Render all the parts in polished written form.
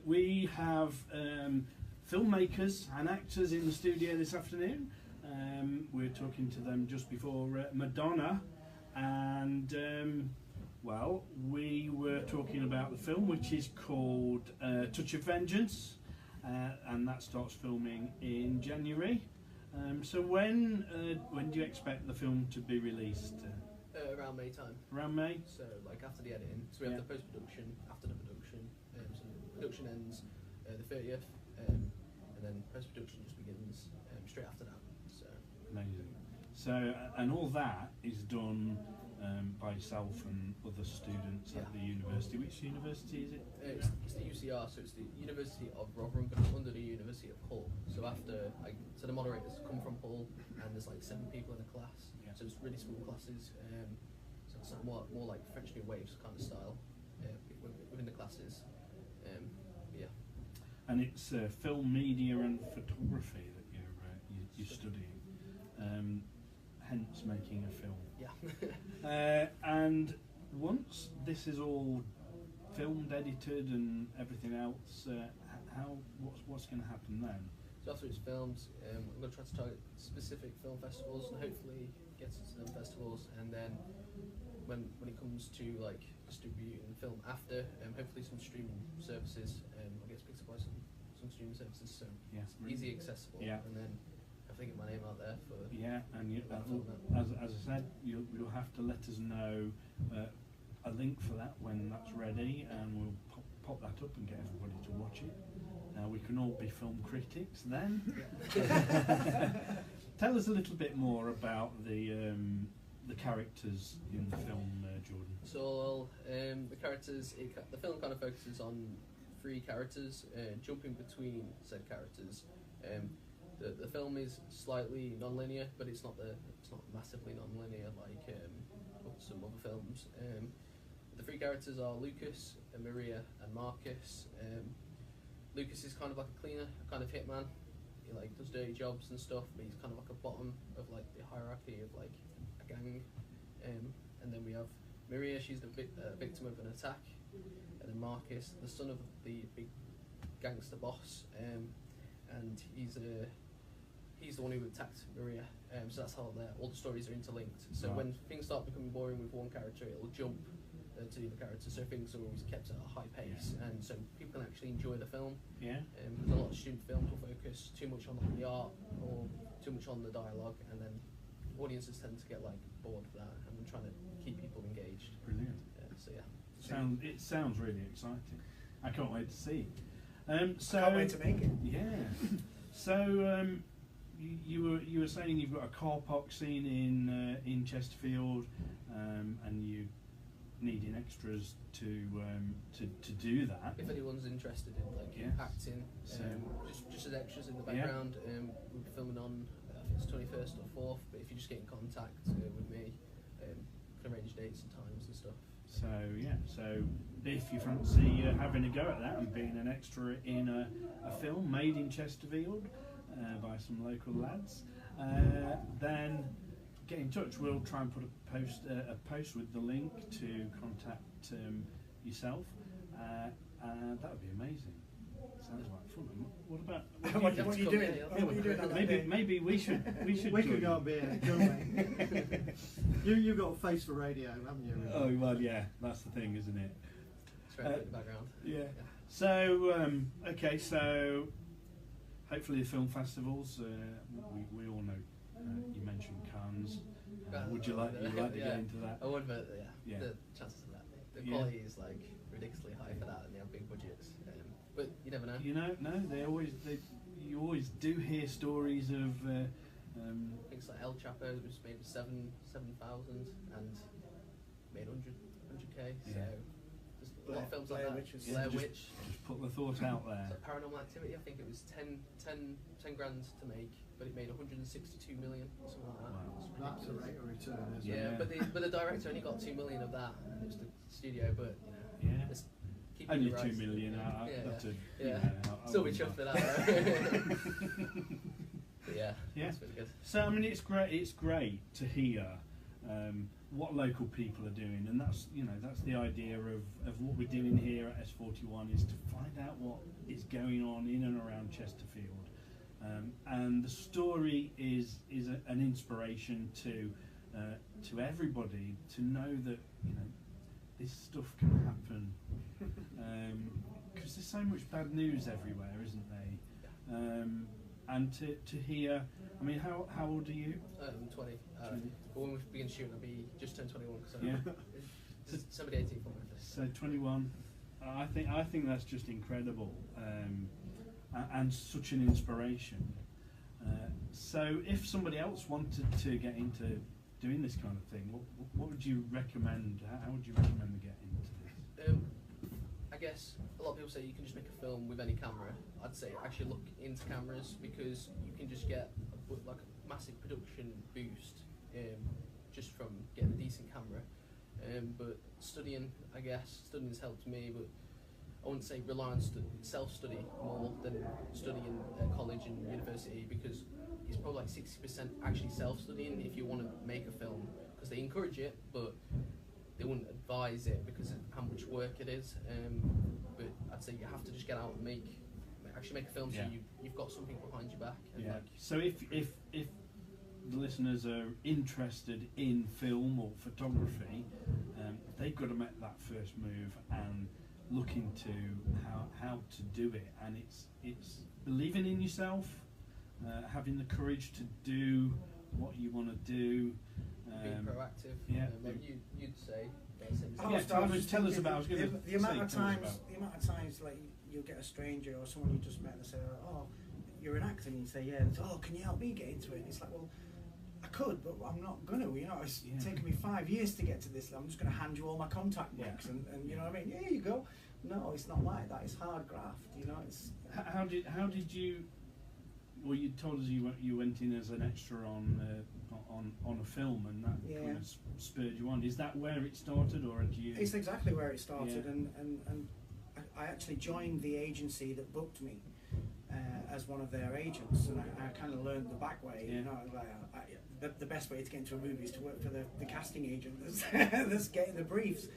we have filmmakers and actors in the studio this afternoon. We're talking to them just before Madonna, and well, we were talking about the film, which is called Touch of Vengeance, and that starts filming in January. So when do you expect the film to be released? Around May time. Around May? So like after the editing. So we have the post-production, after the production. So production ends the 30th, and then post-production just begins straight after that. So amazing. So and all that is done by yourself and other students at the university. Which university is it? It's the UCR, so it's the University of Rotherham, but under the University of Hull. So so the moderators come from Hull, and there's like 7 people in a class. Yeah. So it's really small classes. So it's more like French New Waves kind of style within the classes. Yeah. And it's film, media, and photography that you're studying. Hence making a film. Yeah. And once this is all filmed, edited, and everything else, what's going to happen then? So after it's filmed, I'm going to try to target specific film festivals and hopefully get into them festivals. And then when it comes to like distributing film after, hopefully some streaming services, I get picked up by some streaming services, so it's easy accessible. Yeah. And then get my name out there for and as I said, you'll have to let us know a link for that when that's ready, and we'll pop that up and get everybody to watch it. We can all be film critics then. Tell us a little bit more about the characters in the film, Jordan. So the characters, the film kind of focuses on 3 characters, jumping between said characters. The film is slightly non-linear, but it's not massively non-linear like some other films. The 3 characters are Lucas, Maria, and Marcus. Lucas is kind of like a cleaner, a kind of hitman. He like does dirty jobs and stuff, but he's kind of like a bottom of like the hierarchy of like a gang. And then we have Maria. She's the victim of an attack, and then Marcus, the son of the big gangster boss. And he's the one who attacked Maria, so that's how all the stories are interlinked. So when things start becoming boring with one character, it'll jump to the other character, so things are always kept at a high pace, and so people can actually enjoy the film. Yeah. Because a lot of student films will focus too much on the art or too much on the dialogue, and then audiences tend to get like bored of that, and we're trying to keep people engaged. Brilliant. So it sounds really exciting. I can't wait to see. So can't wait to make it. Yeah. So you were saying you've got a car park scene in Chesterfield, and you needing extras to do that. If anyone's interested in like acting, just as extras in the background, we'll be filming on I think it's 21st or 4th. But if you just get in contact with me, can arrange dates and times and stuff. So if you fancy having a go at that and being an extra in a film made in Chesterfield by some local lads, then get in touch. We'll try and put a post with the link to contact yourself, and that would be amazing. Sounds like fun. What about what are you doing? What are you doing? Maybe we should we could go and be a couldn't we? You've got a face for radio, haven't you? Oh well, yeah, that's the thing, isn't it? It's very good in the background. Yeah. So okay, so hopefully the film festivals. We all know. You mentioned Cannes. Would you like to get into that? I would, but the chances of that, the quality is like ridiculously high for that, and they have big budgets. But you never know. You always do hear stories of things like El Chapo, which made 7,000 and made 100k. So just a lot of films like that. Blair Witch. Just put the thought out there. So Paranormal Activity, I think it was 10 grand to make, but it made 162 million or something like that. Wow. That's a rate of return, isn't it? Yeah, but the director only got 2 million of that, and it was the studio. But it's only 2 million. Still be chuffed for that. Right? But yeah, it's really good. So I mean, it's great to hear what local people are doing, and that's the idea of what we're doing here at S41 is to find out what going on in and around Chesterfield, and the story is an inspiration to everybody to know that this stuff can happen, because there's so much bad news everywhere, isn't there? And to hear, I mean, how old are you? 20. 20. But when we begin shooting, I'll be just turned 21. So Yeah. Somebody 18 for my birthday. So 21. I think that's just incredible, and such an inspiration. So if somebody else wanted to get into doing this kind of thing, what would you recommend? How would you recommend they get into this? I guess a lot of people say you can just make a film with any camera. I'd say actually look into cameras, because you can just get like a massive production boost just from getting a decent camera. But studying has helped me, but I wouldn't say rely on self-study more than studying at college and university, because it's probably like 60% actually self-studying if you want to make a film, because they encourage it, but they wouldn't advise it because of how much work it is. But I'd say you have to just get out and actually make a film, so you've got something behind your back. And So if the listeners are interested in film or photography, they've got to make that first move and look into how to do it, and it's believing in yourself, having the courage to do what you want to do, being proactive. Like you'd say. Tell us about the amount of times like you'll get a stranger or someone you just met and say, "Oh, you're an actor," and you say, "Yeah." And say, "Oh, can you help me get into it?" And it's like, well, I could, but I'm not gonna. It's taken me 5 years to get to this. I'm just gonna hand you all my contact books, and you know what I mean? Yeah, here you go. No, it's not like that. It's hard graft. It's. How did you? Well, you told us you went in as an extra on a film, and that kind of spurred you on. Is that where it started, or did you? It's exactly where it started, and I actually joined the agency that booked me as one of their agents, and I kind of learned the back way. The best way to get into a movie is to work for the casting agent that's getting the briefs,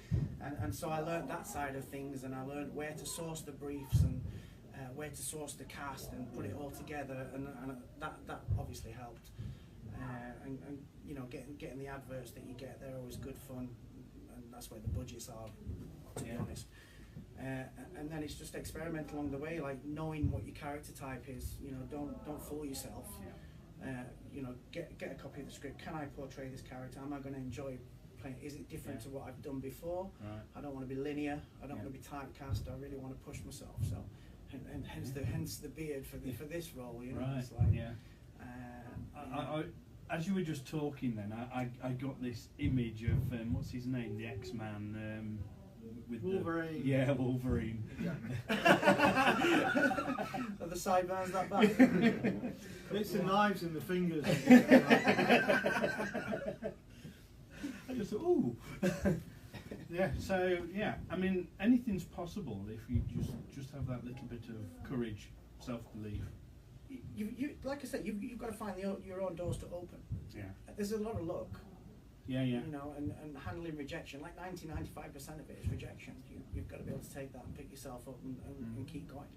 and so I learned that side of things, and I learned where to source the briefs and where to source the cast and put it all together, and that obviously helped. And getting the adverts that you get, they're always good fun, and that's where the budgets are, to be honest. And then it's just experiment along the way, like knowing what your character type is. Don't fool yourself. Get a copy of the script. Can I portray this character? Am I going to enjoy playing? Is it different to what I've done before? Right. I don't want to be linear. I don't want to be typecast. I really want to push myself. So, and hence the beard for this role. Right. It's like, I as you were just talking, then I got this image of what's his name, the X-Man. With Wolverine. Wolverine. Are the sideburns that bad? It's the knives in the fingers. I just thought, ooh. So I mean, anything's possible if you just have that little bit of courage, self-belief. You like I said, you've got to find your own doors to open. Yeah. There's a lot of luck. Yeah. And handling rejection, like 95% of it is rejection. You've got to be able to take that and pick yourself up and keep going.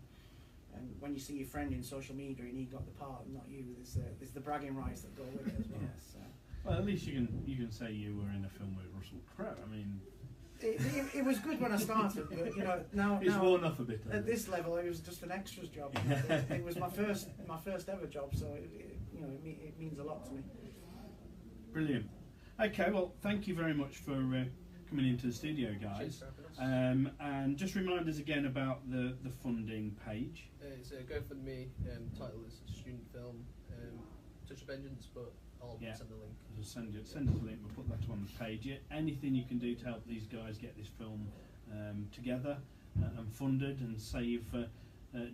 And when you see your friend in social media and he got the part and not you, there's the bragging rights that go with it as well. Yes. Well, at least you can say you were in a film with Russell Crowe. I mean, it was good when I started, but now it's worn off a bit. At this level, it was just an extras job. It was my first ever job, so it means a lot to me. Brilliant. Okay, well, thank you very much for coming into the studio, guys. And just remind us again about the funding page. It's a GoFundMe. Title is Student Film. Touch of Vengeance, but I'll send the link. Send us a link. We'll put that on the page. Anything you can do to help these guys get this film together and funded and save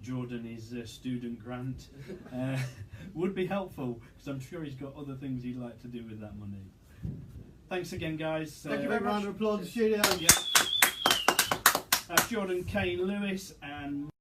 Jordan his student grant would be helpful, because I'm sure he's got other things he'd like to do with that money. Thanks again, guys. Thank you very much. Round of applause, studio. That's Jordan, Kane, Lewis, and